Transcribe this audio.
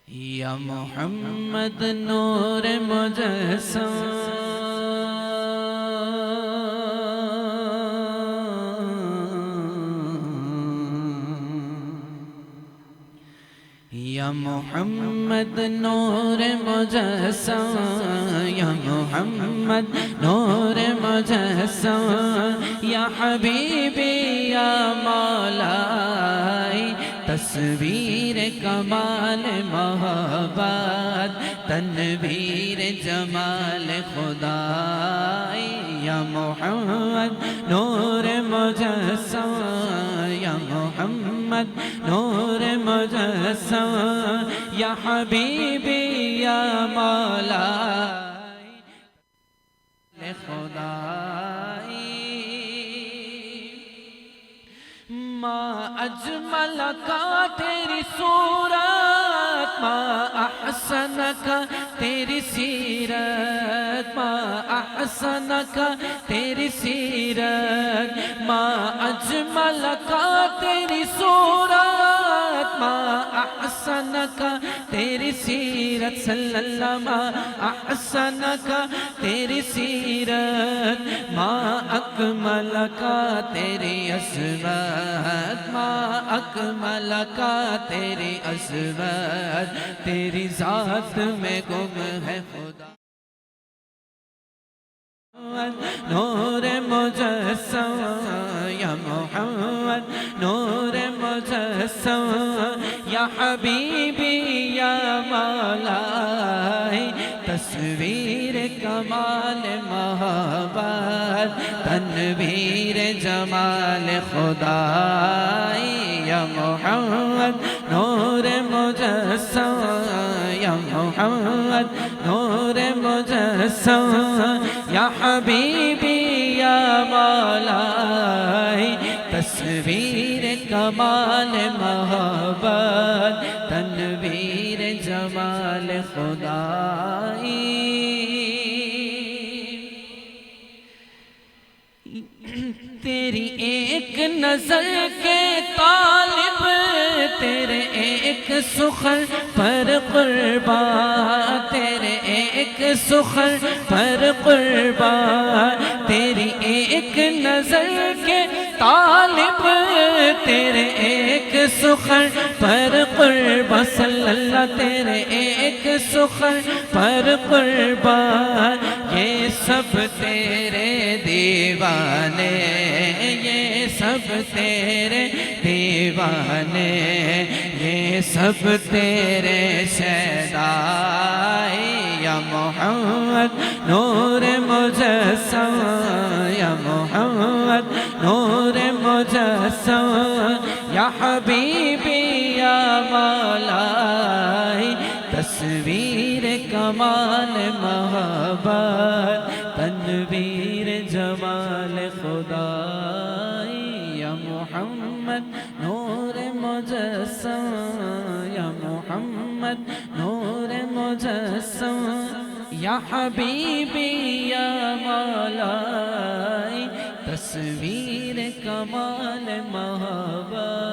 یا محمد نور مجسم یا محمد نور مجسم یا محمد نور مجسم یا حبیبی یا مولائی تصویر کمال محبت تنویر جمال خدائی یا محمد نور مجسم یا محمد نور مجسم یا حبیبی یا مولائی خدائی ما اجمل کا تیری صورت ما احسن کا تیری سیرت ما احسن کا تیری سیرت ما اجمل کا تیری صورت ما احسن کا تیری سیرت صلی اللہ ما احسن کا تیری سیرت ما اکمل کا تیری عظمت ما اکمل کا تیری عظمت تیری ذات میں گم ہے خدا نور مجسم یا محمد نور مجسم یا حبیبی یا مولائی تصویر کمال محبت تنویر جمال خدائی یا محمد نور مجسم یا محمد نور مجسم یا حبیبی یا مولائی تصویر کمال محبت تنویر جمال خدائی تیری ایک نظر کے طالب تیرے ایک سخن پر قربان تیرے ایک سخن پر قربان تیری ایک نظر کے طالب تیرے ایک سخن پر قربان صلی اللہ تیرے ایک سخن پر قربان یہ سب تیرے دیوانے یہ سب تیرے دیوانے یہ سب تیرے شیدائی یا محمد نور مجسم یا محمد نور مجسم یا حبیبی یا مولائی تصویر کمال محبت تنویر جمال خدائی یا محمد نور مجسم یا محمد نور مجسم یا حبیبی یا مولائی تصویر کمال محبت